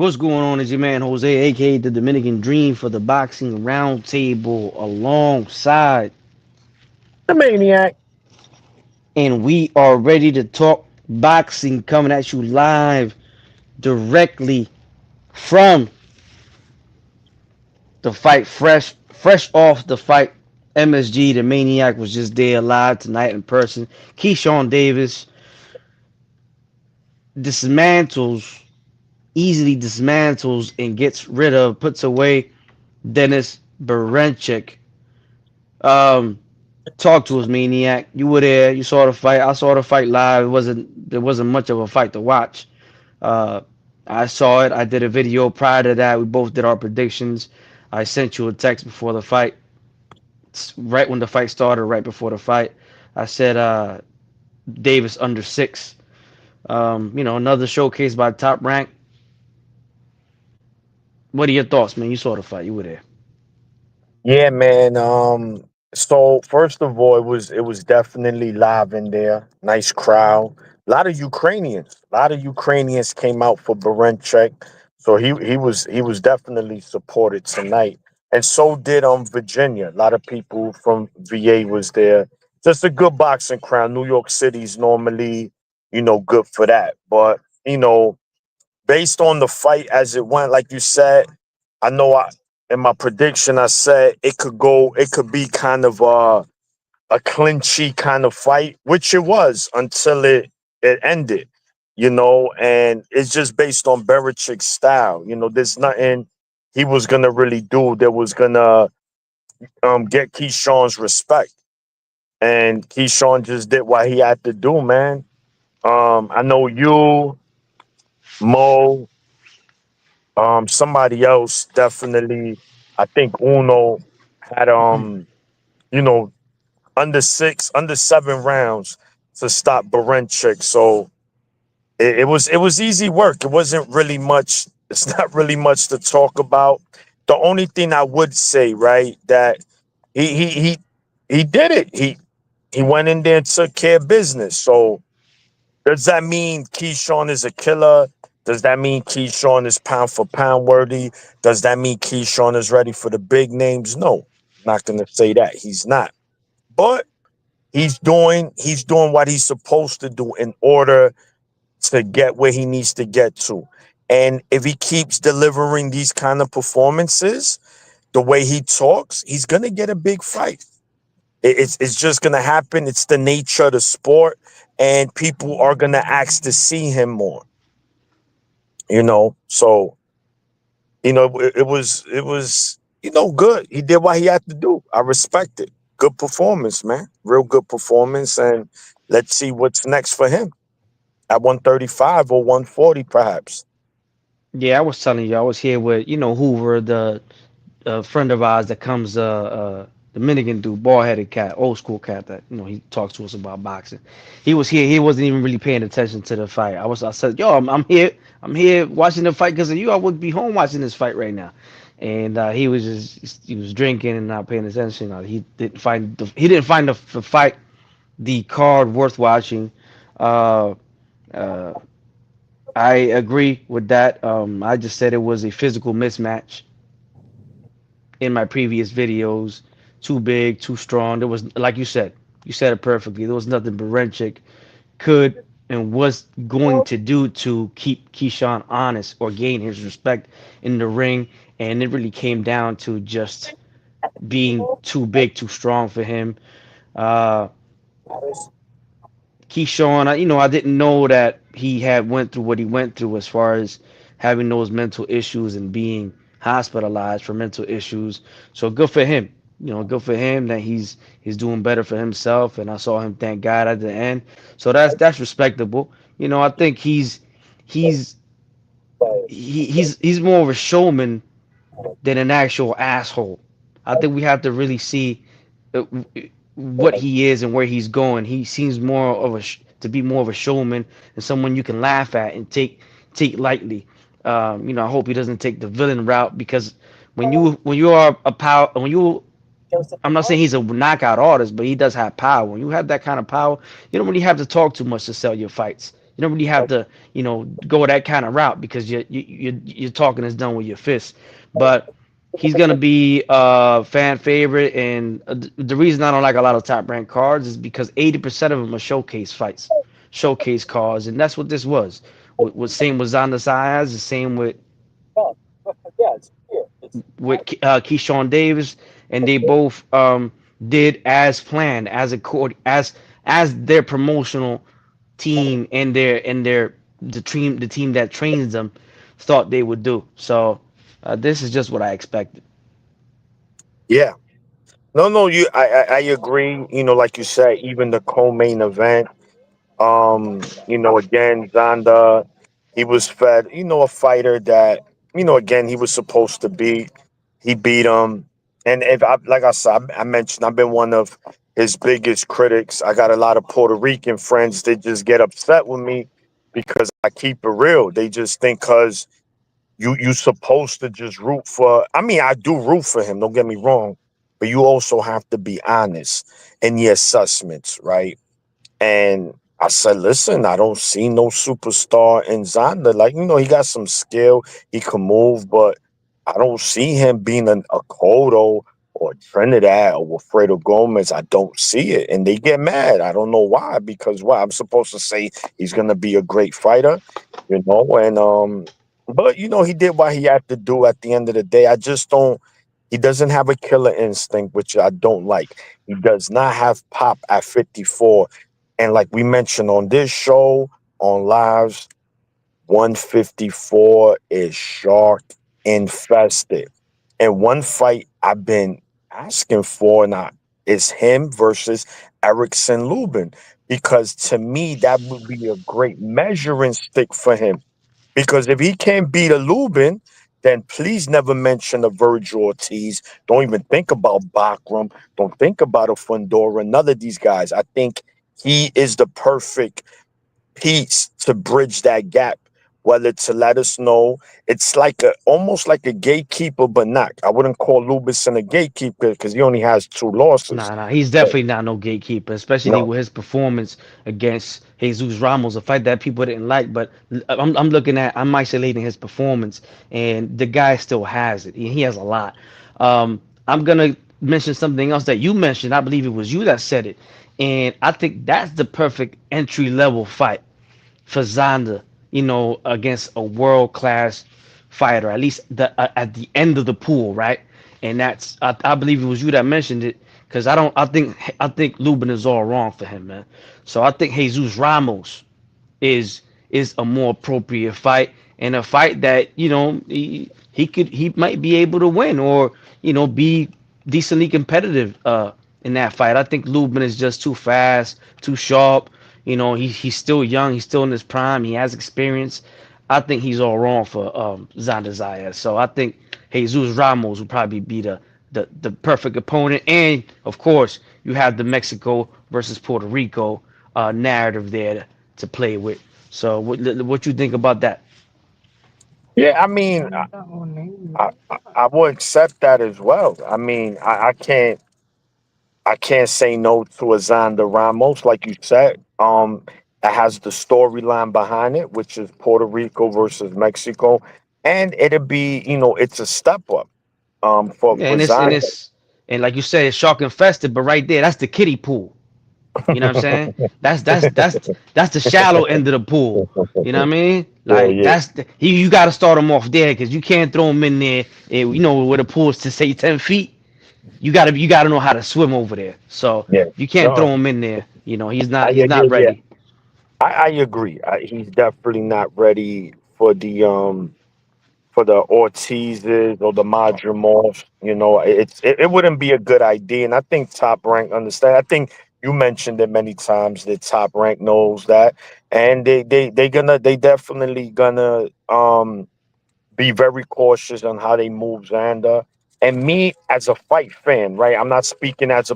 What's going on? Is your man Jose, aka the Dominican Dream, for the Boxing Roundtable alongside, The Maniac. and we are ready to talk boxing, coming at you live directly from the fight, fresh off the fight. MSG, the Maniac, was just there live tonight in person. Keyshwan Davis dismantles, easily dismantles, and gets rid of, puts away Dennis Berinchyk. Um, Talk to us, Maniac. You were there. You saw the fight. I saw the fight live. There wasn't much of a fight to watch. Uh, I saw it. I did a video prior to that. We both did our predictions. I sent you a text before the fight, right when the fight started, right before the fight. I said Davis under six. Another showcase by Top Rank. What are your thoughts, man? You saw the fight. You were there. Yeah, man. So first of all, it was definitely live in there. Nice crowd. A lot of Ukrainians. A lot of Ukrainians came out for Berinchyk. So he was definitely supported tonight. And so did Virginia. A lot of people from VA was there. Just a good boxing crowd. New York City's normally, good for that. But, based on the fight as it went, like you said, I know in my prediction I said it could be kind of a clinchy kind of fight, which it was until it ended, and it's just based on Berichik's style. There's nothing he was gonna really do that was gonna get Keyshawn's respect. And Keyshawn just did what he had to do, man. I know you, Mo, somebody else definitely. I think Uno had you know, under 7 rounds to stop Berinchyk. So it was easy work. It wasn't really much. It's not really much to talk about. The only thing I would say, right, that he he he he did it. He went in there and took care of business. So does that mean Keyshawn is a killer? Does that mean Keyshawn is pound for pound worthy? Does that mean Keyshawn is ready for the big names? No, not gonna say that. He's not. But he's doing what he's supposed to do in order to get where he needs to get to. And if he keeps delivering these kind of performances, the way he talks, he's gonna get a big fight. It's just gonna happen. It's the nature of the sport, and people are gonna ask to see him more. So it was good. He did what he had to do. I respect it. Good performance, man. Real good performance, and let's see what's next for him at 135 or 140, perhaps. Yeah, I was telling you, I was here with Hoover, the friend of ours that comes Dominican dude, bald headed cat, old school cat that he talks to us about boxing. He was here. He wasn't even really paying attention to the fight. I said, yo, I'm here. I'm here watching the fight because of you. I would be home watching this fight right now. And he was drinking and not paying attention. He didn't find the fight, the card worth watching. Uh, uh, I agree with that. I just said it was a physical mismatch in my previous videos. Too big, too strong. There was, like you said it perfectly. There was nothing Berinchyk could and was going to do to keep Keyshawn honest or gain his respect in the ring. And it really came down to just being too big, too strong for him. Uh, Keyshawn, I didn't know that he had went through what he went through as far as having those mental issues and being hospitalized for mental issues. So good for him. Good for him that he's doing better for himself. And I saw him thank God at the end. So that's respectable. I think he's he's more of a showman than an actual asshole. I think we have to really see uh, what he is and where he's going. He seems more of to be more of a showman and someone you can laugh at and take lightly. I hope he doesn't take the villain route because when you are a power when you I'm not saying he's a knockout artist, but he does have power. When you have that kind of power, you don't really have to talk too much to sell your fights. You don't really have to, go that kind of route because you're talking is done with your fists. But he's gonna be a fan favorite, and the reason I don't like a lot of top ranked cards is because 80% of them are showcase fights, showcase cards, and that's what this was. Same with Zonda Saez, the same with Keyshawn Davis, and they both did as planned, as their promotional team and their the team that trains them thought they would do. So this is just what I expected. Yeah. No, no, I agree. Like you said, even the co-main event. Again, Zonda, he was fed, a fighter that, again, he was supposed to beat. He beat him. And if I, like I said, I mentioned, I've been one of his biggest critics. I got a lot of Puerto Rican friends that just get upset with me because I keep it real. They just think because you supposed to just root for. I mean, I do root for him. Don't get me wrong, but you also have to be honest in your assessments, right? And I said, listen, I don't see no superstar in Zonda. Like, he got some skill, he can move, but I don't see him being a Cotto or Trinidad or Wilfredo Gomez. I don't see it. And they get mad. I don't know why, because why? I'm supposed to say he's gonna be a great fighter, and but he did what he had to do at the end of the day. I just don't he doesn't have a killer instinct, which I don't like. He does not have pop at 54, and like we mentioned on this show, on lives, 154 is shark infested. And one fight I've been asking for now is him versus Erickson Lubin. Because to me, that would be a great measuring stick for him. Because if he can't beat a Lubin, then please never mention a Virgil Ortiz. Don't even think about Bakram. Don't think about a Fundora. None of these guys. I think he is the perfect piece to bridge that gap, whether to let us know it's like almost like a gatekeeper, but not. I wouldn't call Lubison a gatekeeper because he only has two losses. Nah, nah, he's But definitely not no gatekeeper, especially no, with his performance against Jesus Ramos, a fight that people didn't like. But I'm isolating his performance, and the guy still has it. He has a lot. I'm gonna mention something else that you mentioned. I believe it was you that said it, and I think that's the perfect entry level fight for Zonda, against a world class fighter, at least at the end of the pool, right? And I believe it was you that mentioned it because I think Lubin is all wrong for him, man. So I think Jesus Ramos is is a more appropriate fight and a fight that he might be able to win or be decently competitive in that fight. I think Lubin is just too fast, too sharp. He's still young, he's still in his prime, he has experience. I think he's all wrong for Xander Zayas. So I think Jesus Ramos would probably be the perfect opponent. And of course, you have the Mexico versus Puerto Rico narrative there to play with. So what you think about that? yeah, I mean, I will accept that as well. I mean, I can't say no to a Zonda Ramos, like you said. It has the storyline behind it, which is Puerto Rico versus Mexico, and it'll be, it's a step up. For Yeah, for Zonda. and like you said, it's shark infested, but right there, that's the kiddie pool. You know what I'm saying? That's the shallow end of the pool. You know what I mean? Yeah, Like yeah, you got to start him off there because you can't throw him in there. Where the pool is to say 10 feet. You gotta know how to swim over there. So yeah. you can't throw No, him in there. He's I, not yeah, he's yeah, not yeah. ready. I agree. He's definitely not ready for the Ortizes or the Madrimov. It wouldn't be a good idea. And I think Top Rank understand. I think you mentioned it many times that Top Rank knows that, and they definitely gonna be very cautious on how they move Xander. And me as a fight fan, right? I'm not speaking as a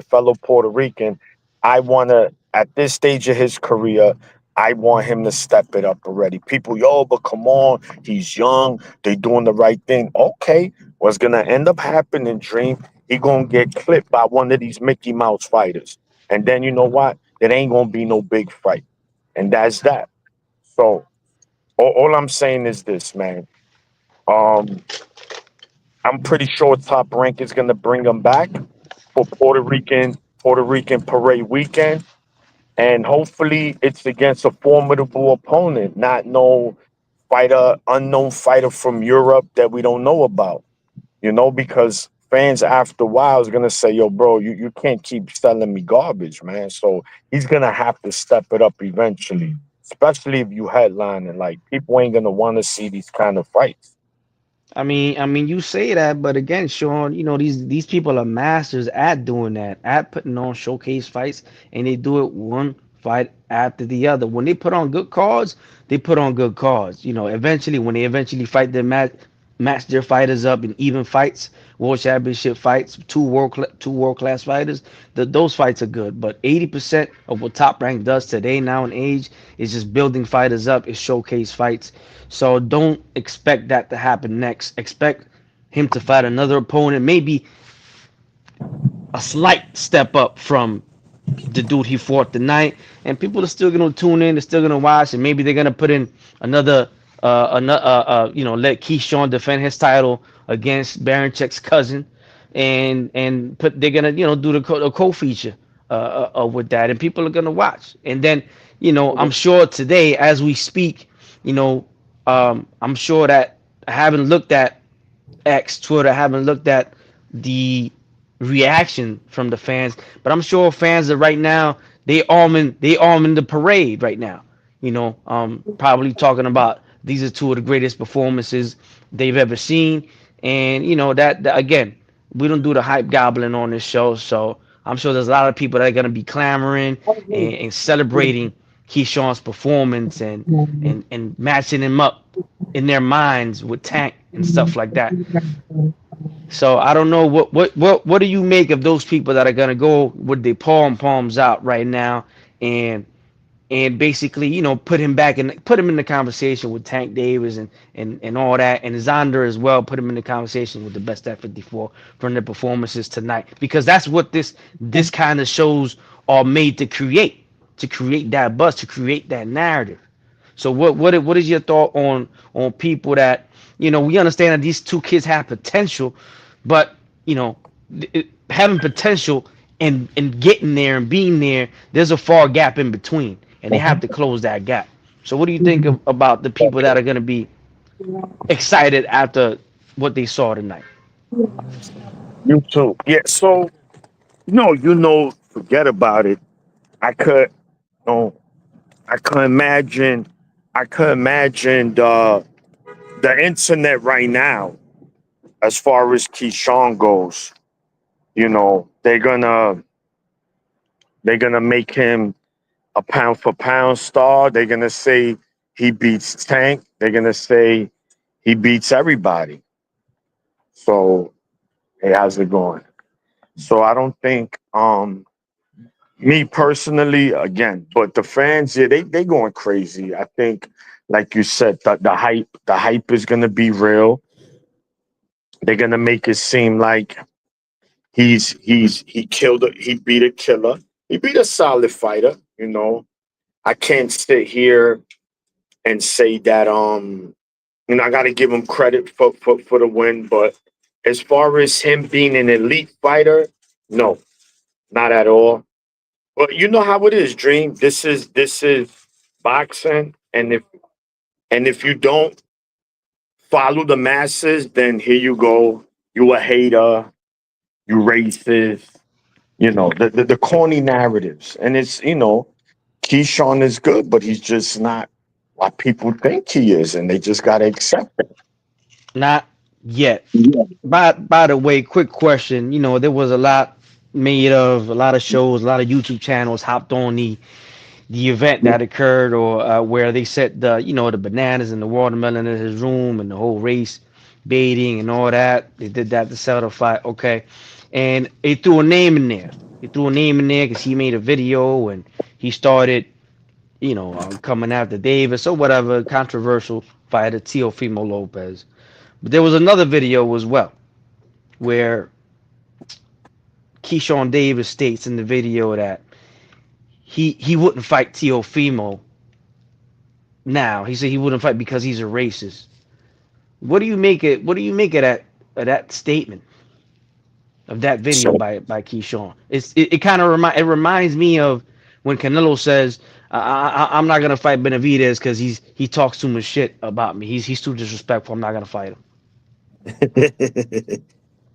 fellow Puerto Rican. I want to at this stage of his career, I want him to step it up already. People, yo, but come on, he's young. They doing the right thing. Okay, what's gonna end up happening, Dream? He gonna get clipped by one of these Mickey Mouse fighters, and then you know what? It ain't gonna be no big fight, and that's that. So all I'm saying is this, man. Um, I'm pretty sure Top Rank is gonna bring him back for Puerto Rican Parade weekend, and hopefully it's against a formidable opponent, not no unknown fighter from Europe that we don't know about. Because fans after a while is gonna say, "Yo, bro, you can't keep selling me garbage, man." So he's gonna have to step it up eventually, especially if you headline and like people ain't gonna want to see these kind of fights. I mean, you say that, but again, Sean, these people are masters at doing that, at putting on showcase fights, and they do it one fight after the other. When they put on good cards, they put on good cards. Eventually, when they eventually fight their match their fighters up in even fights, world championship fights, two world class fighters, those fights are good. But 80% of what Top Rank does today, now in age, is just building fighters up, is showcase fights. So don't expect that to happen next. Expect him to fight another opponent, maybe a slight step up from the dude he fought tonight, and people are still gonna tune in. They're still gonna watch, and maybe they're gonna put in let Keyshwan defend his title against Berincyk's cousin, and put they're gonna do the co-feature with that, and people are gonna watch. And then I'm sure today as we speak, you know, I'm sure that I haven't looked at X, Twitter, haven't looked at the reaction from the fans, but I'm sure fans are right now they all in the parade right now. Probably talking about these are two of the greatest performances they've ever seen, and that again, we don't do the hype gobbling on this show, so I'm sure there's a lot of people that are gonna be clamoring and celebrating Keyshawn's performance and matching him up in their minds with Tank and stuff like that. So I don't know what do you make of those people that are gonna go with their palms out right now and basically put him in the conversation with Tank Davis and all that, and Zonder as well, put him in the conversation with the best at 54 from their performances tonight, because that's what this kind of shows are made to create that buzz, to create that narrative. So what is your thought on people that we understand that these two kids have potential, but having potential and getting there and being there, there's a far gap in between, and they have to close that gap. So what do you think about the people that are going to be excited after what they saw tonight? You too. Yeah. So no, forget about it. I could no, I could imagine. I could imagine the internet right now, as far as Keyshawn goes. They're gonna make him a pound for pound star. They're gonna say he beats Tank. They're gonna say he beats everybody. So hey, how's it going? So I don't think me personally, again, but the fans, yeah, they going crazy. I think, like you said, the hype is gonna be real. They're gonna make it seem like he beat a killer. He beat a solid fighter. I can't sit here and say that I got to give him credit for the win, but as far as him being an elite fighter, no, not at all. But you know how it is, Dream. This is boxing, and if you don't follow the masses, then here you go. You a hater. You racist. The corny narratives, and Keyshawn is good, but he's just not what people think he is, and they just got to accept it. Not yet. Yeah. By the way, quick question. There was a lot of shows, a lot of YouTube channels hopped on the event that occurred, or where they set the bananas and the watermelon in his room and the whole race baiting and all that. They did that to sell the fight. Okay, and they threw a name in there. They threw a name in there because he made a video and he started coming after Davis or whatever controversial fighter Teofimo Lopez. But there was another video as well where Keyshawn Davis states in the video that he wouldn't fight Teofimo now. He said he wouldn't fight because he's a racist. What do you make it? What do you make of that statement of that video So by Keyshwan? It kind of reminds me of when Canelo says I'm not gonna fight Benavidez because he talks too much shit about me. He's too disrespectful. I'm not gonna fight him.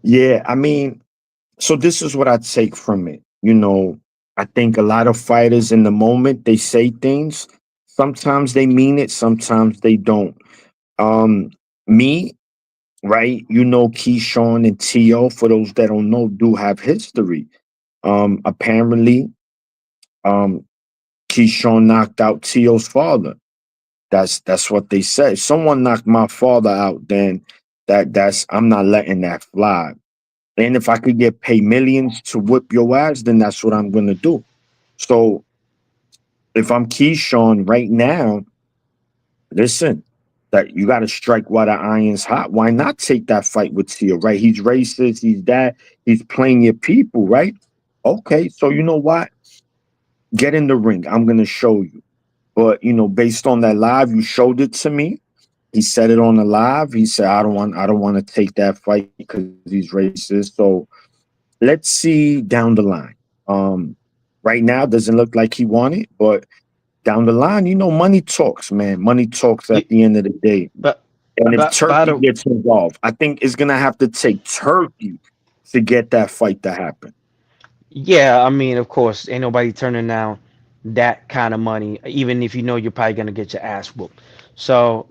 yeah, I mean, so this is what I take from it. I think a lot of fighters in the moment they say things. Sometimes they mean it, sometimes they don't. Um, me, right? Keyshawn and Tio, for those that don't know, do have history. Apparently, um, Keyshawn knocked out Tio's father. That's what they say. If someone knocked my father out, then that's I'm not letting that fly. And if I could get paid millions to whip your ass, then that's what I'm gonna do. So if I'm Keyshawn right now, listen, that you got to strike while the iron's hot. Why not take that fight with Tia, right? He's racist. He's that. He's playing your people, right? Okay, so you know what? Get in the ring. I'm gonna show you. But based on that live, you showed it to me. He said it on the live. He said, I don't want to take that fight because he's racist. So let's see down the line. Um, right now doesn't look like he won it, but down the line, money talks, man. Money talks You, at the end of the day. but And if by Turkey the gets involved, I think it's gonna have to take Turkey to get that fight to happen. Yeah, I mean, of course, ain't nobody turning down that kind of money, even if you know you're probably gonna get your ass whooped. So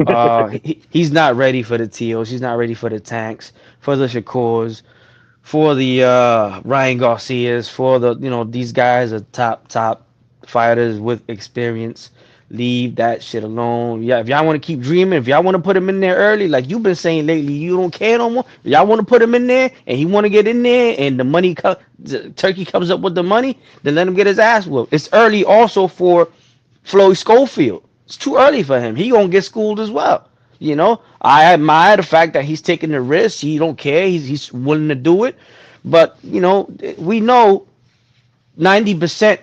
he's not ready for the Teals. He's not ready for the Tanks, for the Shakurs, for the Ryan Garcias, for the these guys are top fighters with experience. Leave that shit alone. Yeah, if y'all want to keep dreaming, if y'all want to put him in there early, like you've been saying lately, you don't care no more. If y'all want to put him in there, and he want to get in there, and Turkey comes up with the money, then let him get his ass whooped. It's early also for Floyd Schofield. It's too early for him. He gonna get schooled as well. I admire the fact that he's taking the risk. He don't care. He's willing to do it. But we know 90%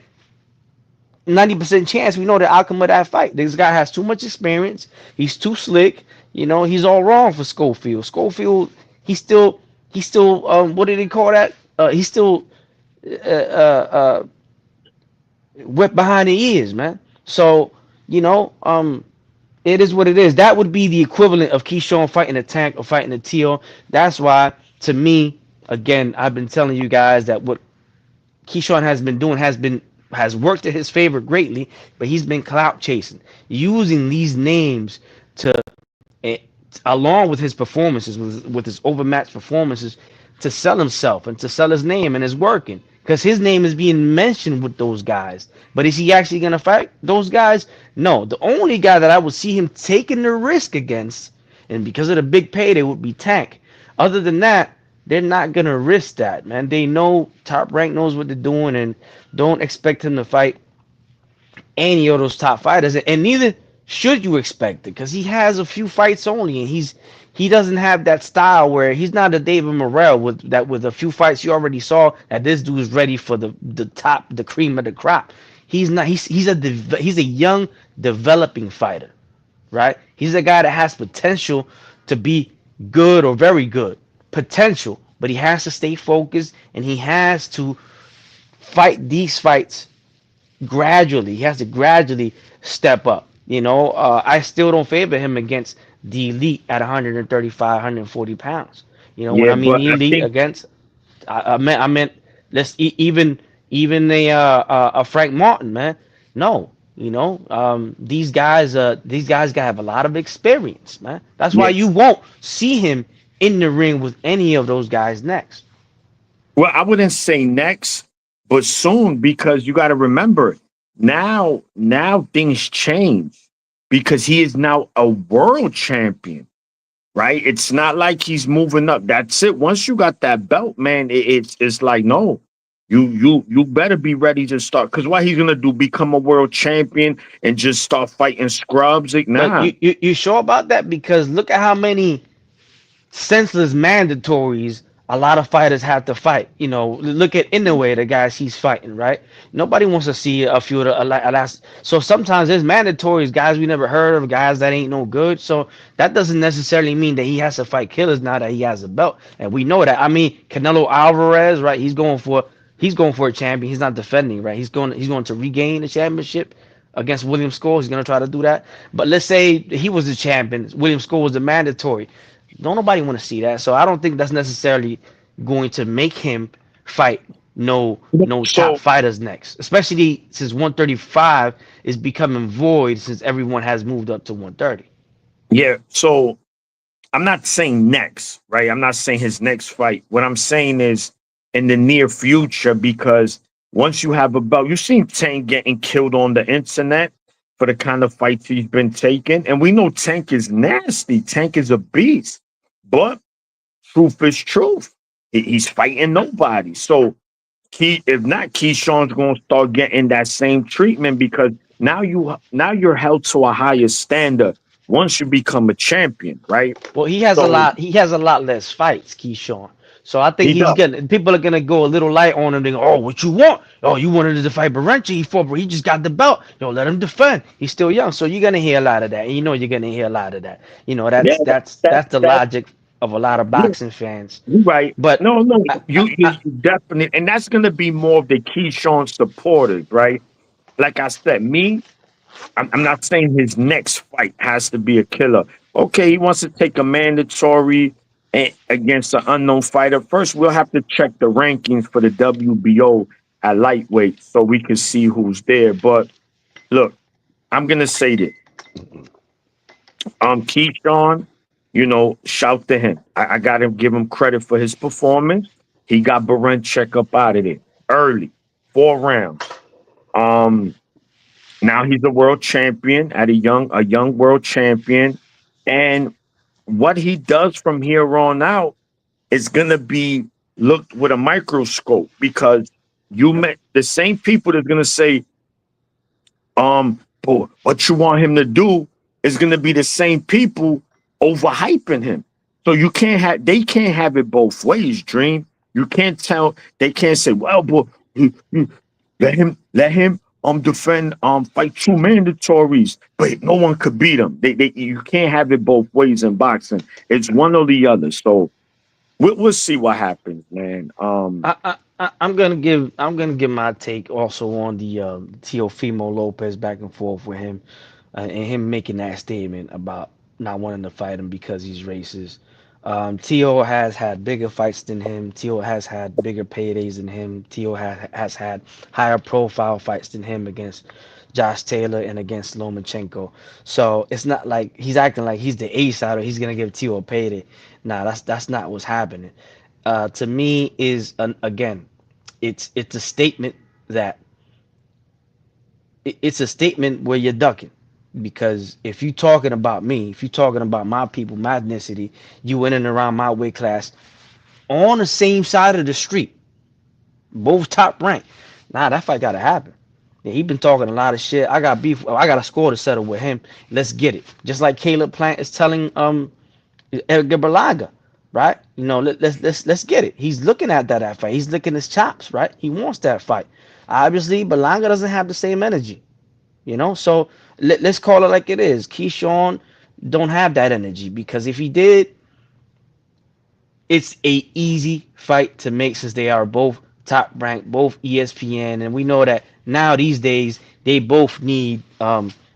90% chance we know the outcome of that fight. This guy has too much experience. He's too slick. He's all wrong for Schofield. Schofield, he's still what did they call that? He's still uh, wet behind the ears, man. So it is what it is. That would be the equivalent of Keyshawn fighting a Tank or fighting a Teal. That's why, to me, again, I've been telling you guys that what Keyshawn has been doing has worked to his favor greatly, but he's been clout chasing, using these names to, eh, along with his performances, with his overmatched performances, to sell himself and to sell his name, and it's working because his name is being mentioned with those guys. But is he actually gonna fight those guys? No. The only guy that I would see him taking the risk against, and because of the big payday, would be Tank. Other than that, they're not gonna risk that, man. They know Top Rank knows what they're doing, and don't expect him to fight any of those top fighters, and neither should you expect it because he has a few fights only, and he doesn't have that style where he's not a David Morrell with a few fights you already saw that this dude is ready for the cream of the crop. He's not. He's a young developing fighter, right? He's a guy that has potential to be good or very good potential, but he has to stay focused and he has to fight these fights gradually. He has to gradually step up. I still don't favor him against the elite at 135, 140 pounds. When Yeah, I mean but the I elite think against, I meant let's even a Frank Martin, man. No, these guys got have a lot of experience, man. That's why yeah. you won't see him in the ring with any of those guys next. Well, I wouldn't say next, but soon because you got to remember now things change because he is now a world champion, right? It's not like he's moving up. That's it. Once you got that belt, man, it's like no. You better be ready to start because what he's gonna do? Become a world champion and just start fighting scrubs? Like, But nah. you sure about that? Because look at how many senseless mandatories a lot of fighters have to fight. You know, look at Inoue, the guys he's fighting, right? Nobody wants to see a few of the last. So sometimes there's mandatories, guys we never heard of, guys that ain't no good. So that doesn't necessarily mean that he has to fight killers now that he has a belt, and we know that. I mean, Canelo Alvarez, right? He's going for a champion. He's not defending, right? He's going to regain the championship against William Scholes. He's going to try to do that. But let's say he was the champion. William Scholes was the mandatory. Don't nobody want to see that. So I don't think that's necessarily going to make him fight no top So fighters next. Especially since 135 is becoming void since everyone has moved up to 130. yeah, so I'm not saying next, right? I'm not saying his next fight. What I'm saying is in the near future, because once you have a belt, you've seen Tank getting killed on the internet for the kind of fights he's been taking. And we know Tank is nasty. Tank is a beast. But truth is truth. He's fighting nobody. So if not, Keyshawn's gonna start getting that same treatment because now you're held to a higher standard once you become a champion, right? Well, he has a So lot. He has a lot less fights, Keyshawn. So I think he he's does. gonna. People are gonna go a little light on him. They go, "Oh, what you want? Oh, you wanted to fight Berinchyk. He fought, but he just got the belt. Yo, let him defend. He's still young." So you're gonna hear a lot of that. And you know you're gonna hear a lot of that. You know Yeah, that's that's that that's the that logic of a lot of yeah, boxing fans. you're right. But No, no, I, I, you definitely, and that's gonna be more of the Keyshawn supporters, right? Like I said, I'm not saying his next fight has to be a killer. Okay, he wants to take a mandatory against an unknown fighter. First, we'll have to check the rankings for the WBO at lightweight so we can see who's there. But look, I'm gonna say this. Keyshawn, shout to him. I gotta give him credit for his performance. He got Berinchyk up out of there early, 4 rounds. Um, Now he's a world champion at a young world champion. And what he does from here on out is gonna be looked with a microscope because you met the same people that's gonna say, but what you want him to do is gonna be the same people overhyping him. So they can't have it both ways, Dream. You can't tell they can't say, well, but let him defend fight two mandatories, but no one could beat him. They you can't have it both ways in boxing. It's one or the other. So we'll see what happens, man. I'm gonna give my take also on the Teofimo Lopez back and forth with him, and him making that statement about not wanting to fight him because he's racist. Tio has had bigger fights than him. Tio has had bigger paydays than him. Tio has had higher profile fights than him against Josh Taylor and against Lomachenko. So it's not like he's acting like he's the ace out or he's gonna give Tio a payday. Nah, that's not what's happening. To me is again, it's a statement that it's a statement where you're ducking because if you talking about me, if you talking about my people, my ethnicity, you in and around my weight class on the same side of the street, both top ranked. Nah, that fight gotta happen. Yeah, he been talking a lot of shit. I got beef. I got a score to settle with him. Let's get it. Just like Caleb Plant is telling Edgar Berlanga, right? Let's get it. He's looking at that fight. He's licking his chops, right? He wants that fight. Obviously, Berlanga doesn't have the same energy, So let's call it like it is. Keyshawn don't have that energy because if he did, it's a easy fight to make since they are both top ranked, both ESPN, and we know that now these days they both need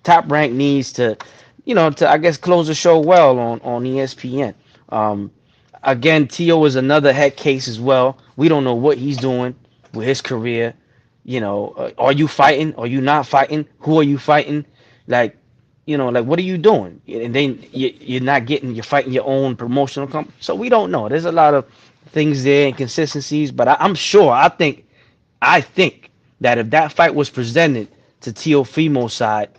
top rank needs to I guess close the show well on ESPN. Um, Again, Tio is another head case as well. We don't know what he's doing with his career. Are you fighting? Are you not fighting? Who are you fighting? Like, like what are you doing? And then you're fighting your own promotional company. So we don't know. There's a lot of things there, inconsistencies, but I'm sure. I think that if that fight was presented to Teofimo's side,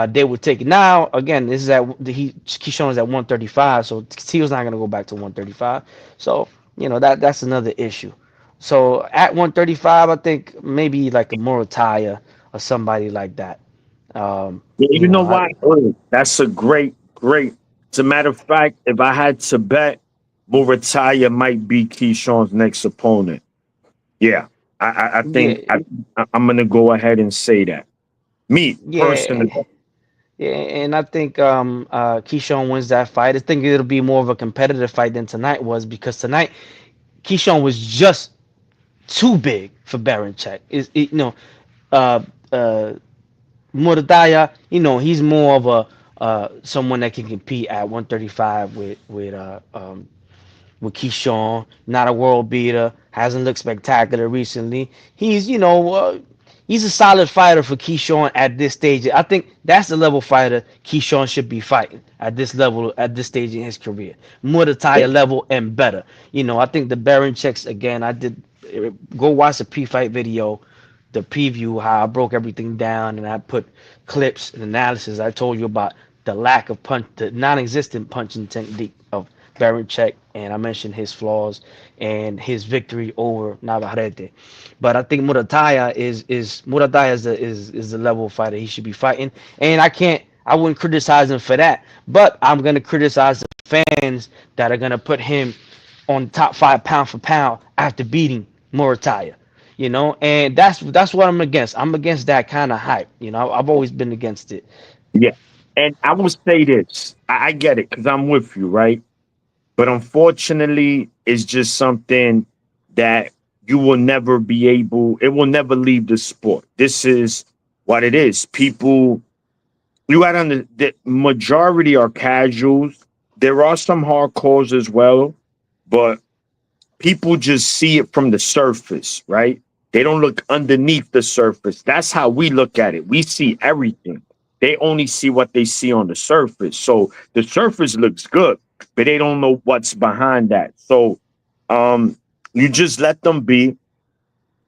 they would take it. Now, again, this is Keyshawn is at 135, so Teal's not gonna go back to 135. So that's another issue. So at 135, I think maybe like a Murataya or somebody like that. Um, Yeah, you you know, know I why? Oh, that's a great. As a matter of fact, if I had to bet, Murataya might be Keyshawn's next opponent. Yeah, I Yeah, think I'm gonna go ahead and say that. Me yeah, personally, yeah, and I think Keyshawn wins that fight. I think it'll be more of a competitive fight than tonight was because tonight Keyshawn was just too big for Berinchyk. Uh, uh, Muradaya, he's more of a someone that can compete at 135 with Keyshawn, not a world beater, hasn't looked spectacular recently. He's a solid fighter for Keyshawn at this stage. I think that's the level fighter Keyshawn should be fighting at this level, at this stage in his career. yeah, Murataya level and better. I think the Baron checks again. I did go watch the pre-fight video, the preview, how I broke everything down and I put clips and analysis. I told you about the lack of punch, the non-existent punching technique of Berinchyk, and I mentioned his flaws and his victory over Navarrete. But I think Murataya is the level fighter he should be fighting, and I wouldn't criticize him for that, but I'm gonna criticize the fans that are gonna put him on top five pound for pound after beating Murataya. And that's what I'm against. I'm against that kind of hype. I've always been against it. yeah. And I will say this: I get it because I'm with you, right? But unfortunately, it's just something that you will never be able. It will never leave the sport. This is what it is. People, you got on the majority are casuals. There are some hardcores as well, but people just see it from the surface, right? They don't look underneath the surface. That's how we look at it. We see everything. They only see what they see on the surface. So the surface looks good, but they don't know what's behind that. So um, you just let them be.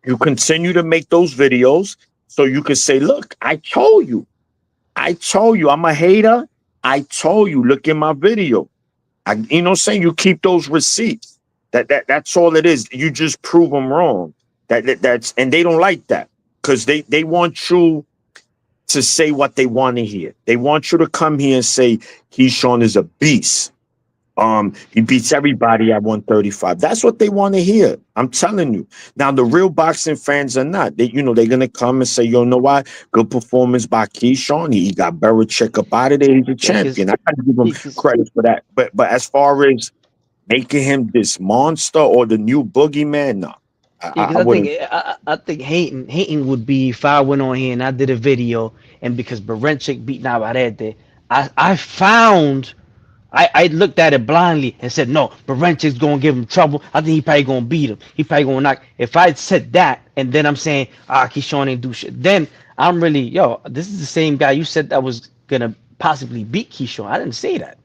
You continue to make those videos so you can say, look, I told you. I told you I'm a hater. I told you, look in my video. Saying you keep those receipts. That's all it is. You just prove them wrong. That's and they don't like that because they want you to say what they want to hear. They want you to come here and say Keyshawn is a beast. He beats everybody at 135. That's what they want to hear. I'm telling you. Now the real boxing fans are not. They're gonna come and say, you know what? Good performance by Keyshawn. He got Berinchyk up out of there. He's a Yeah, because champion. I gotta give him because credit for that. But as far as making him this monster or the new boogeyman, no. Yeah, I because wouldn't. I think hating would be if I went on here and I did a video and because Berinchyk beat Navarrete, I found I looked at it blindly and said no, Berinchyks gonna give him trouble. I think he probably gonna beat him. He probably gonna knock. If I said that and then I'm saying Keyshawn ain't do shit, then I'm really this is the same guy you said that was gonna possibly beat Keyshawn. I didn't say that.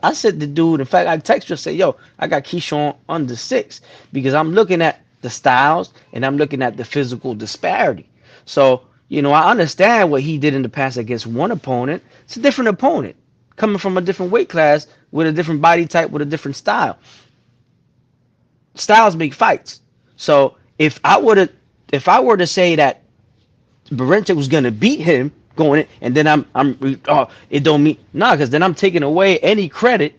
I said the dude. In fact, I text you and say, "Yo, I got Keyshawn under 6 because I'm looking at the styles and I'm looking at the physical disparity." So I understand what he did in the past against one opponent. It's a different opponent coming from a different weight class with a different body type with a different style. Styles make fights. So if I were to say that Berinchyk was gonna beat him going in, and then it don't mean because then I'm taking away any credit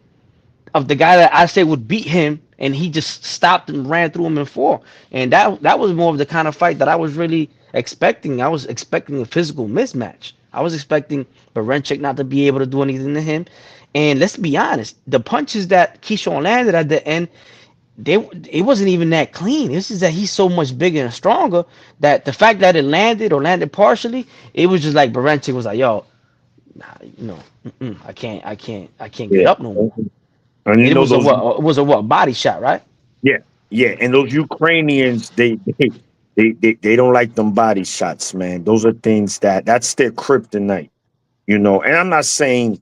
of the guy that I say would beat him, and he just stopped and ran through him in 4. And that was more of the kind of fight that I was really expecting. I was expecting a physical mismatch. I was expecting Berinchyk not to be able to do anything to him. And let's be honest, the punches that Keyshawn landed at the end, they it wasn't even that clean. It's just that he's so much bigger and stronger that the fact that it landed or landed partially, it was just like Berinchyk was like, "Yo, nah, I can't get Yeah. up no more." And And it was a those. what? It was a what? Body shot, right? Yeah, yeah. And those Ukrainians, they don't like them body shots, man. Those are things that's their kryptonite. And I'm not saying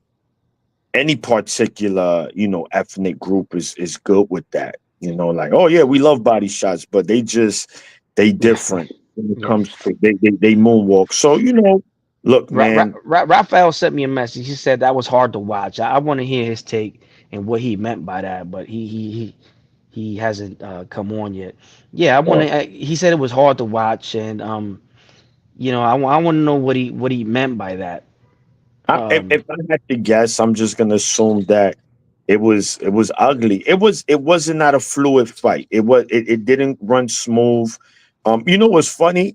any particular, ethnic group is good with that. Like, oh yeah, we love body shots, but they Yeah, different when it yeah. comes to they moonwalk. So, look, man, Raphael sent me a message. He said that was hard to watch. I want to hear his take and what he meant by that, but he hasn't come on yet. Yeah, I want uh, to. He said it was hard to watch, and I want to know what he meant by that. if Um, I had to guess, I'm just gonna assume that It was ugly. It wasn't not a fluid fight. It didn't run smooth. You know what's funny?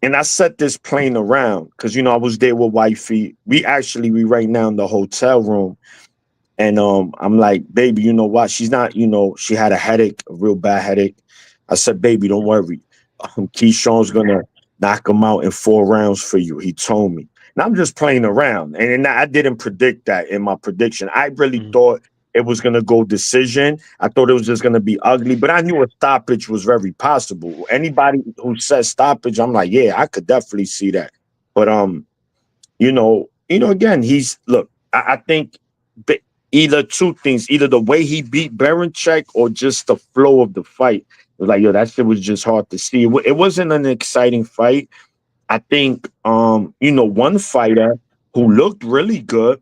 And I set this plane around because I was there with wifey. We right now in the hotel room. And I'm like, baby, you know what? She's not, she had a headache, a real bad headache. I said, baby, don't worry. Keyshaw's gonna knock him out in 4 rounds for you. He told me. And I'm just playing around. And I didn't predict that in my prediction. I really Mhm. thought it was gonna go decision. I thought it was just gonna be ugly, but I knew a stoppage was very possible. Anybody who says stoppage, I'm like, yeah, I could definitely see that. But again, he's look. I think b- either two things: either the way he beat Berinchyk or just the flow of the fight. It was like, yo, that shit was just hard to see. It wasn't an exciting fight. I think, one fighter who looked really good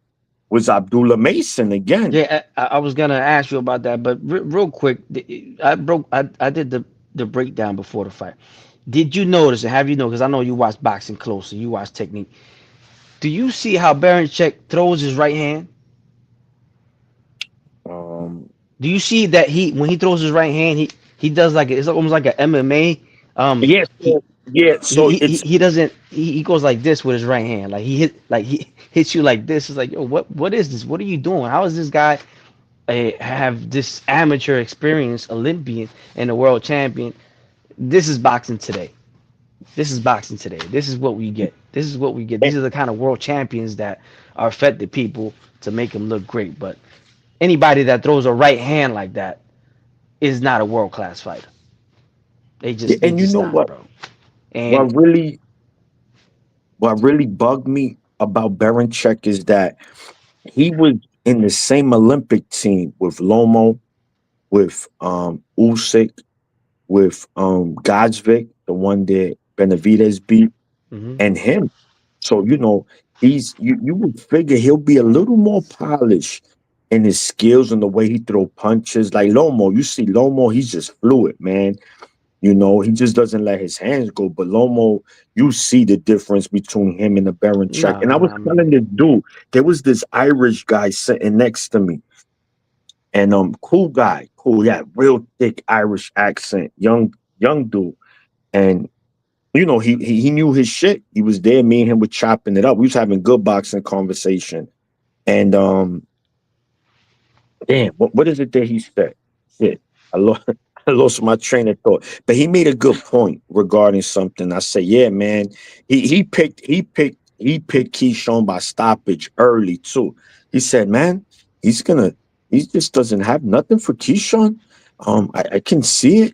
was Abdullah Mason again. Yeah, I was gonna ask you about that, but real quick, I did the breakdown before the fight. Did you notice, and have you noticed? Because I know you watch boxing closely, you watch technique. Do you see how Berinchyk throws his right hand? Um, Do you see that when he throws his right hand, he does like it's almost like a MMA. yeah, He yeah. So it's he doesn't he goes like this with his right hand, like he hits you like this. It's like, yo, what is this? What are you doing? How is this guy have this amateur experience, Olympian and a world champion? This is boxing today. This is boxing today. This is what we get. This is what we get. These are the kind of world champions that are fed to people to make them look great. But anybody that throws a right hand like that is not a world class fighter. They and you just know not, what? bro. And What really what really bugged me about Berinchyk is that he was in the same Olympic team with Lomo, with Usyk, with Gajvik, the one that Benavidez beat, mhm. and him. So you would figure he'll be a little more polished in his skills and the way he throw punches. Like Lomo, you see Lomo, he's just fluid, man. He just doesn't let his hands go. But Lomo, you see the difference between him and the Berinchyk. And I was I telling mean, this dude, there was this Irish guy sitting next to me, and cool guy, cool, yeah, real thick Irish accent, young dude, and he knew his shit. He was there. Me and him were chopping it up. We was having good boxing conversation, and damn, what is it that he said? Shit, I lost I lost my train of thought. But he made a good point regarding something. I said, yeah, man. He picked Keyshwan by stoppage early too. He said, man, he's gonna he just doesn't have nothing for Keyshwan. I can see it.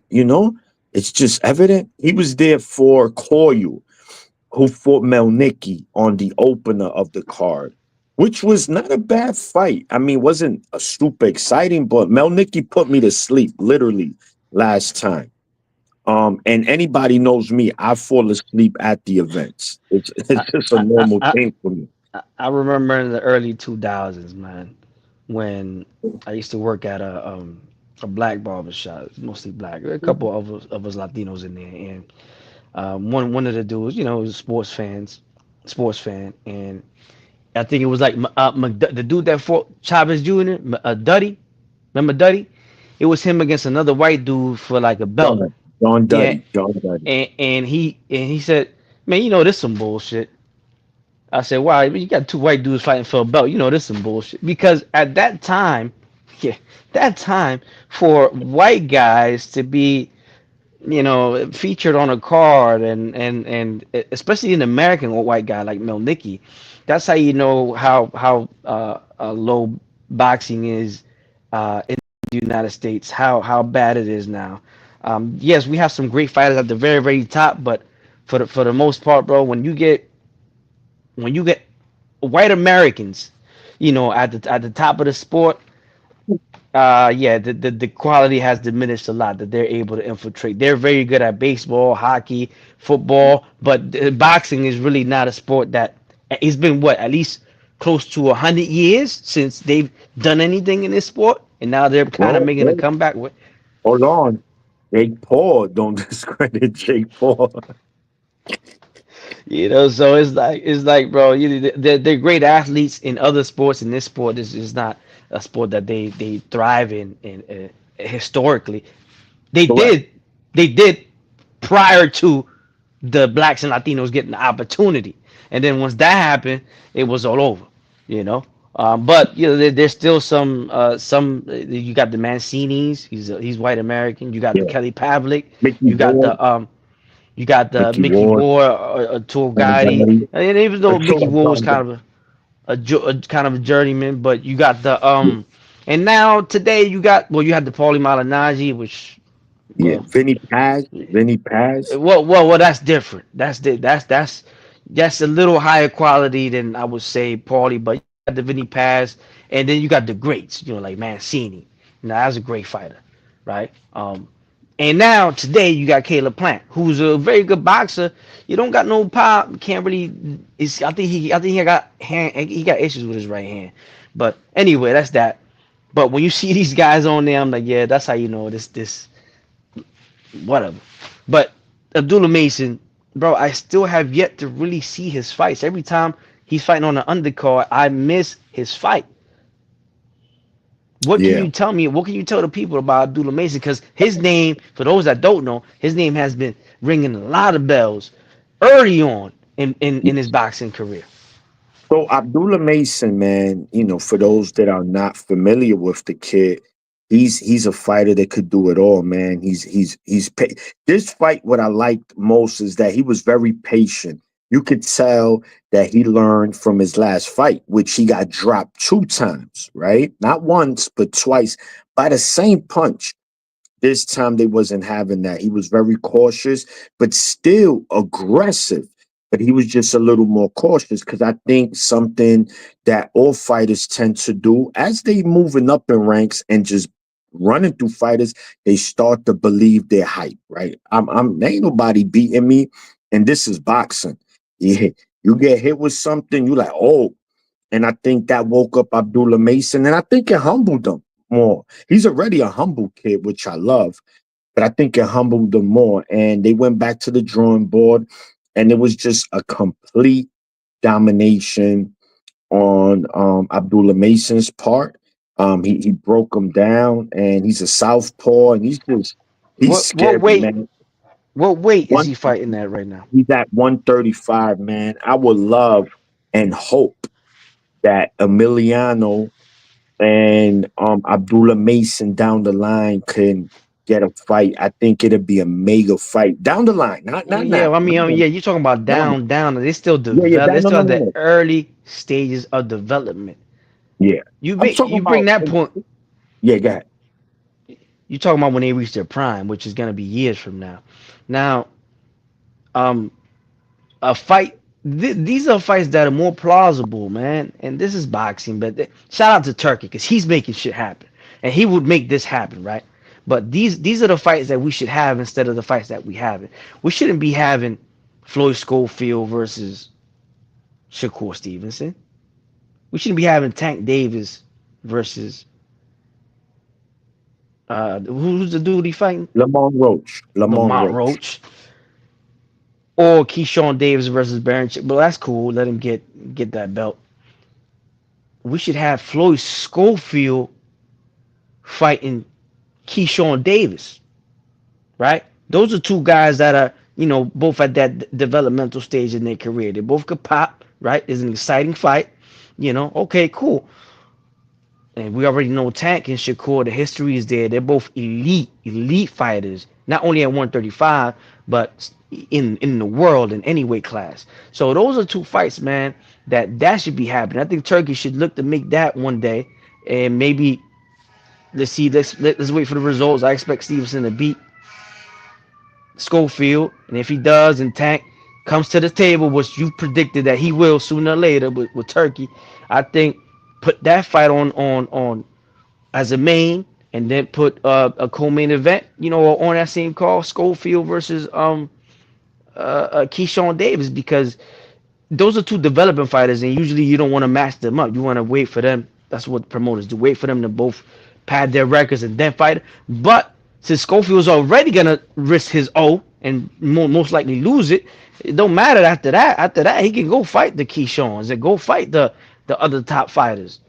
It's just evident. He was there for Koyu, who fought Melnicki on the opener of the card, which was not a bad fight. I mean, wasn't a super exciting, but Melnicki put me to sleep literally last time. And anybody knows me, I fall asleep at the events. It's I it's just a I I, normal I, thing for me. I remember in the early 2000s, man, when I used to work at a black barber shop, mostly black. A couple of us Latinos in there, and one of the dudes, was a sports fan, and I think it was like the dude that fought Chavez Jr., Duddy. Remember Duddy? It was him against another white dude for like a belt. John Yeah, Duddy, John Duddy. and he said, "Man, this some bullshit." I said, "Why? You got two white dudes fighting for a belt. This some bullshit." Because at that time, yeah, that time for white guys to be featured on a card and especially an American white guy like Melnicki, that's how you know how low boxing is in the United States, how bad it is now. Yes, we have some great fighters at the very very top, but for the most part, bro, when you get white Americans, at the top of the sport, yeah, the quality has diminished a lot that they're able to infiltrate. They're very good at baseball, hockey, football, but boxing is really not a sport that it's been what at least close to 100 years since they've done anything in this sport, and now they're kind of Well, making a wait, comeback. With hold on. Jake Paul, don't discredit Jake Paul. So it's like, bro, they're great athletes in other sports. In this sport, this is not a sport that they thrive in historically. They Correct. did they did prior to the blacks and Latinos getting the opportunity, and then once that happened, it was all over. You know. But there's still some. You got the Mancinis. He's white American. You got the Yeah. Kelly Pavlik. Mickey You got Ward, the Mickey Mickey Ward, Ward, Tour Tom Gotti, Brady, and even though Mickey Achille Ward was Ganda. kind of a kind of a journeyman, but you got and now today you had the Paulie Malignaggi, which Yeah, well, Vinny Paz, Vinny Paz. that's different. That's a little higher quality than I would say Paulie, but you got the Vinny Paz, and then you got the greats, like Mancini. That's a great fighter, right? And now today you got Caleb Plant, who's a very good boxer. You don't got no pop. Can't really. I think he got issues with his right hand. But anyway, that's that. But when you see these guys on there, I'm like, yeah, that's how you know this whatever. But Abdullah Mason, bro, I still have yet to really see his fights. Every time he's fighting on the undercard, I miss his fight. What can Yeah, you tell me? What can you tell the people about Abdullah Mason? Because his name, for those that don't know, his name has been ringing a lot of bells early on in his boxing career. so Abdullah Mason, man, for those that are not familiar with the kid, he's a fighter that could do it all, man. This fight. What I liked most is that he was very patient. You could tell that he learned from his last fight, which he got dropped two times, right? Not once, but twice by the same punch. This time they wasn't having that. He was very cautious, but still aggressive. But he was just a little more cautious because I think something that all fighters tend to do as they moving up in ranks and just running through fighters, they start to believe their hype, right? Ain't nobody beating me, and this is boxing. Yeah, you get hit with something, you like, oh, and I think that woke up Abdullah Mason, and I think it humbled him more. He's already a humble kid, which I love, but I think it humbled him more. And they went back to the drawing board, and it was just a complete domination on Abdullah Mason's part. He broke him down, and he's a southpaw, and he's What scary, weight? man. What weight is One, he fighting at right now? he's at 135, man. I would love and hope that Emiliano and Abdullah Mason down the line can get a fight. I think it'll be a mega fight down the line, not Yeah, now, I mean, yeah, you're talking about not now. down. They still Yeah, yeah, They down, no, still no, at no, the no. early stages of development. Yeah, I'm talking You bring about. that point. Yeah, go ahead. You talking about when they reach their prime, which is gonna be years from now. Now, um, a fight. These are fights that are more plausible, man. And this is boxing, but shout out to Turkey because he's making shit happen, and he would make this happen, right? But these are the fights that we should have instead of the fights that we haven't. We shouldn't be having Floyd Schofield versus Shakur Stevenson. We shouldn't be having Tank Davis versus who's the dude he fighting? Lamont Roach, Lamont Lamont Roach. Roach. Or Keyshawn Davis versus Berinchyk. But that's cool. Let him get that belt. We should have Floyd Schofield fighting Keyshawn Davis, right? Those are two guys that are, both at that developmental stage in their career. They both could pop, right? It's an exciting fight. Okay, cool. And we already know Tank and Shakur, the history is there. They're both elite fighters, not only at 135, but in the world in any weight class. So those are two fights, man, that should be happening. I think Turkey should look to make that one day, and maybe let's see. Let's wait for the results. I expect Stevenson to beat Schofield, and if he does, and Tank comes to the table, which you predicted that he will sooner or later with Turkey, I think put that fight on as a main, and then put a co-main event, on that same call, Schofield versus Keyshawn Davis, because those are two developing fighters, and usually you don't want to match them up. You want to wait for them. That's what promoters do. Wait for them to both pad their records and then fight. But since Schofield's already gonna risk his O and most likely lose it, It don't matter after that. After that, he can go fight the Keyshawns and go fight the other top fighters.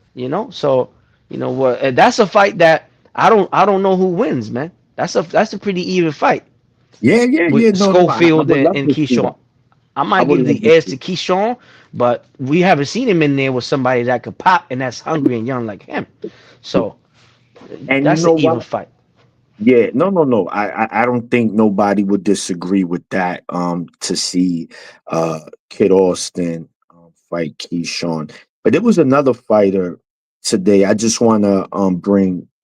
So you know what? That's a fight that I don't know who wins, man. That's a pretty even fight Yeah, yeah, with yeah. No, no. I Schofield would love and to see that. Keyshawn. I I might would give love the to edge see. to Keyshawn, but we haven't seen him in there with somebody that could pop and that's hungry and young like him. So And you that's an know even what? fight. Yeah, no, no, no. I don't think nobody would disagree with that. To see Kid Austin fight Keyshawn, but there was another fighter today. I just want to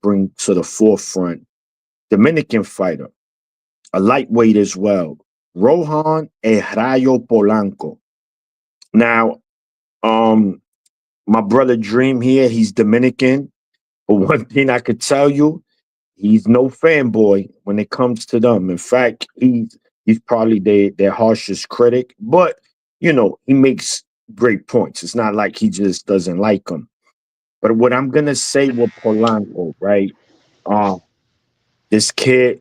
bring to the forefront Dominican fighter, a lightweight as well, Rohan Rayo Polanco. Now, um, my brother Dream here, he's Dominican, but one thing I could tell you, he's no fanboy when it comes to them. In fact, he's probably their harshest critic, but he makes great points. It's not like he just doesn't like them. But what I'm gonna say with Polanco, right? Uh, this kid,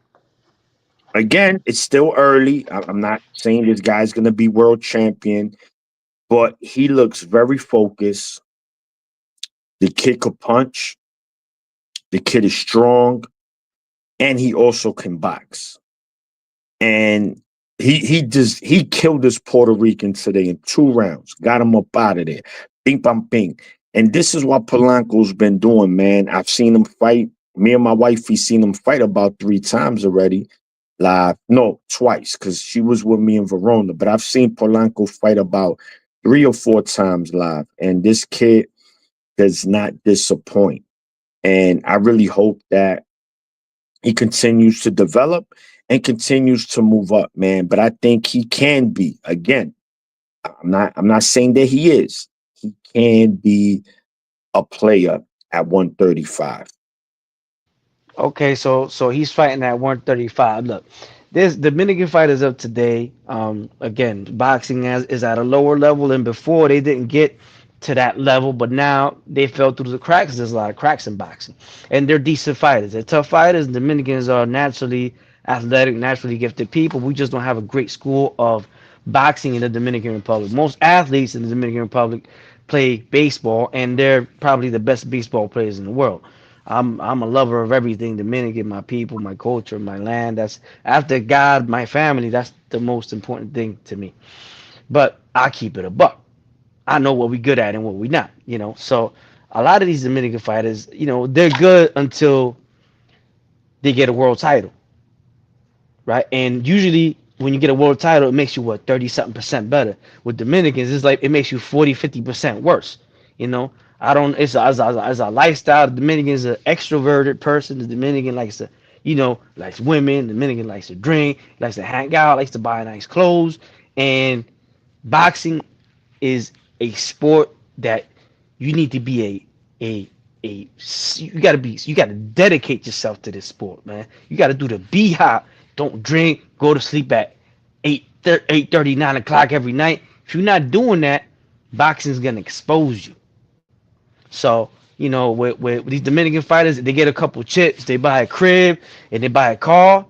again, it's still early. I'm not saying this guy's gonna be world champion, but he looks very focused. The kid could punch. The kid is strong, and he also can box. And he killed this Puerto Rican today in 2 rounds. Got him up out of there. Bing bang bing. And this is what Polanco's been doing, man. I've seen him fight. Me and my wife, we seen him fight about 3 times already. Live. No, twice, because she was with me in Verona. But I've seen Polanco fight about 3 or 4 times live. And this kid does not disappoint. And I really hope that he continues to develop and continues to move up, man. But I think he can be, again, I'm not saying that he is. He can be a player at 135. Okay, so he's fighting at 135. Look, this Dominican fighters of today, again, boxing is at a lower level, and before they didn't get to that level, but now they fell through the cracks. There's a lot of cracks in boxing, and they're decent fighters. They're tough fighters. Dominicans are naturally athletic, naturally gifted people. We just don't have a great school of boxing in the Dominican Republic. Most athletes in the Dominican Republic play baseball, and they're probably the best baseball players in the world. I'm a lover of everything Dominican, my people, my culture, my land. That's after God, my family. That's the most important thing to me. But I keep it a buck. I know what we good at and what we not. So a lot of these Dominican fighters, they're good until they get a world title, right? And usually when you get a world title, it makes you what 30 something percent better. With Dominicans, it's like it makes you 40, 50% worse. You know, I don't. It's a lifestyle. The Dominican's an extroverted person. The Dominican likes to, likes women. The Dominican likes to drink, likes to hang out, likes to buy nice clothes. And boxing is a sport that you need to be a a you gotta dedicate yourself to this sport, man. You gotta do the B-hop. Don't drink, go to sleep at 8:30, 9 o'clock every night. If you're not doing that, boxing's gonna expose you. So, with these Dominican fighters, they get a couple chips, they buy a crib, and they buy a car,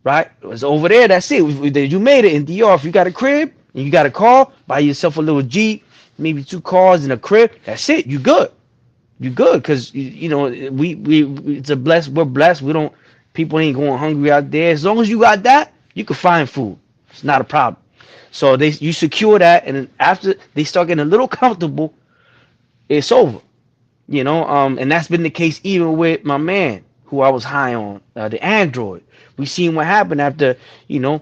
right? It's over there. That's it. You made it in DR. If you got a crib and you got a car, buy yourself a little Jeep, maybe 2 cars and a crib. That's it. You good. You good because we it's a blessed. We're blessed. We don't. People ain't going hungry out there. As long as you got that, you can find food. It's not a problem. So you secure that, and then after they start getting a little comfortable, it's over. And that's been the case even with my man who I was high on, the Android. We seen what happened after, you know,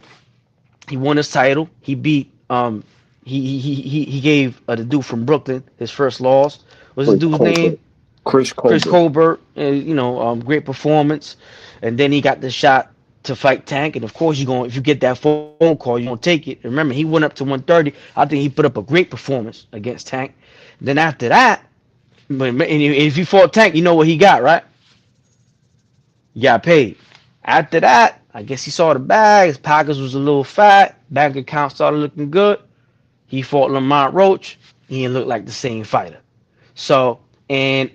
he won his title. He beat he gave the dude from Brooklyn his first loss. What's this Chris dude's name? Colbert. Chris Chris Colbert. Colbert. Great performance. And then he got the shot to fight Tank. And of course, if you get that phone call, you're gonna take it. Remember, he went up to 130. I think he put up a great performance against Tank. Then after that, but if he fought Tank, you know what he got, right? He got paid. After that, I guess he saw the bag. His pockets was a little fat. Bank account started looking good. He fought Lamont Roach. He didn't look like the same fighter. So, and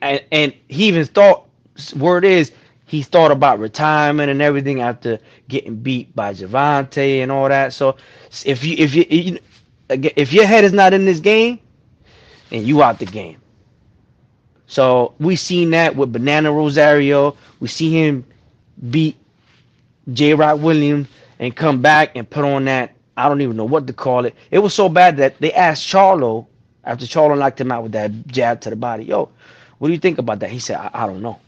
he even thought, word is, he thought about retirement and everything after getting beat by Javante and all that. So if your head is not in this game, then you out the game. So we seen that with Banana Rosario. We see him beat J. Rod Williams and come back and put on that. I don't even know what to call it. It was so bad that they asked Charlo after Charlo knocked him out with that jab to the body. Yo, what do you think about that? He said, I don't know.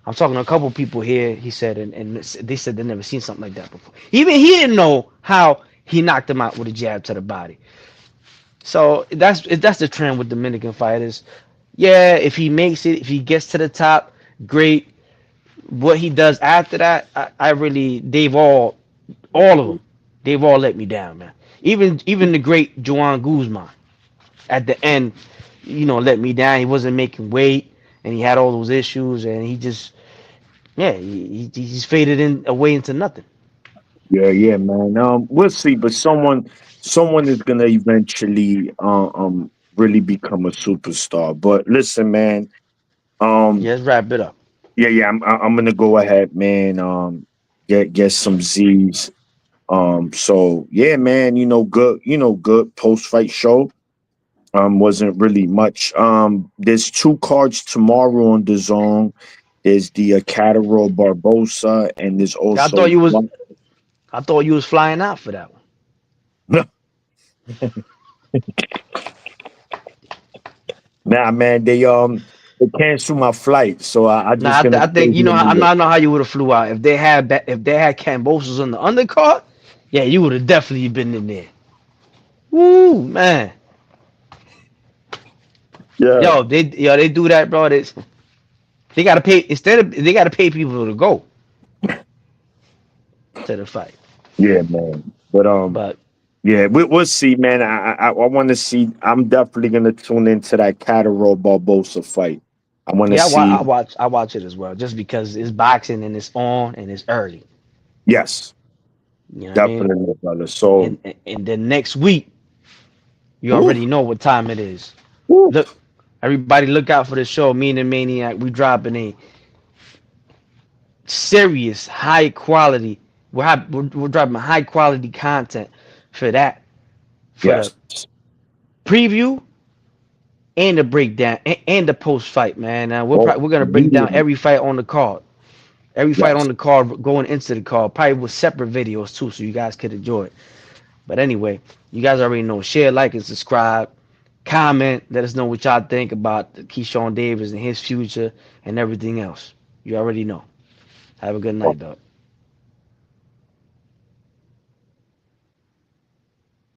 I'm talking to a couple people here. He said, and they said they never seen something like that before. Even he didn't know how he knocked him out with a jab to the body. So that's the trend with Dominican fighters. Yeah, if he makes it, if he gets to the top, great. What he does after that, I really all of them, they've all let me down, man. Even the great Joan Guzman at the end, let me down. He wasn't making weight, and he had all those issues, and he just yeah, he's faded in away into nothing. Yeah, yeah, man. We'll see, but someone is gonna eventually really become a superstar. But listen, man. Yeah, Um, let's wrap it up. yeah, yeah. I'm gonna go ahead, man. Get some Z's. So yeah, man. Good. Good post fight show. Wasn't really much. There's two cards tomorrow on the zone. There's the Cataro Barbosa, and there's Yeah, also I thought you was flying out for that one. nah, man. They canceled my flight, so I Nah, just gonna I stay think here in New York. I know how you would have flew out if they had Cambosos on the undercard. Yeah, you would have definitely been in there. Woo, man. Yeah, They do that, bro. They gotta pay instead of they gotta pay people to go to the fight. yeah, man. But But yeah, we'll see, man. I want to see. I'm definitely gonna tune into that Cataro Barbosa fight. I want to yeah, see. I watch it as well, just because it's boxing and it's on and it's early. Yes, You know what I mean? definitely, brother. So, And then next week, you woo, already know what time it is. woo. Look, everybody, look out for the show. Me and the Maniac, we dropping a serious, high quality. We're dropping high quality content for that, for the Yes. preview and the breakdown and the post fight, man. Oh, We're gonna break down immediately. every fight on the card, every fight Yes. on the card going into the card, probably with separate videos too, so you guys could enjoy it. But anyway, you guys already know. Share, like, and subscribe. Comment. Let us know what y'all think about Keyshawn Davis and his future and everything else. You already know. Have a good night, dog.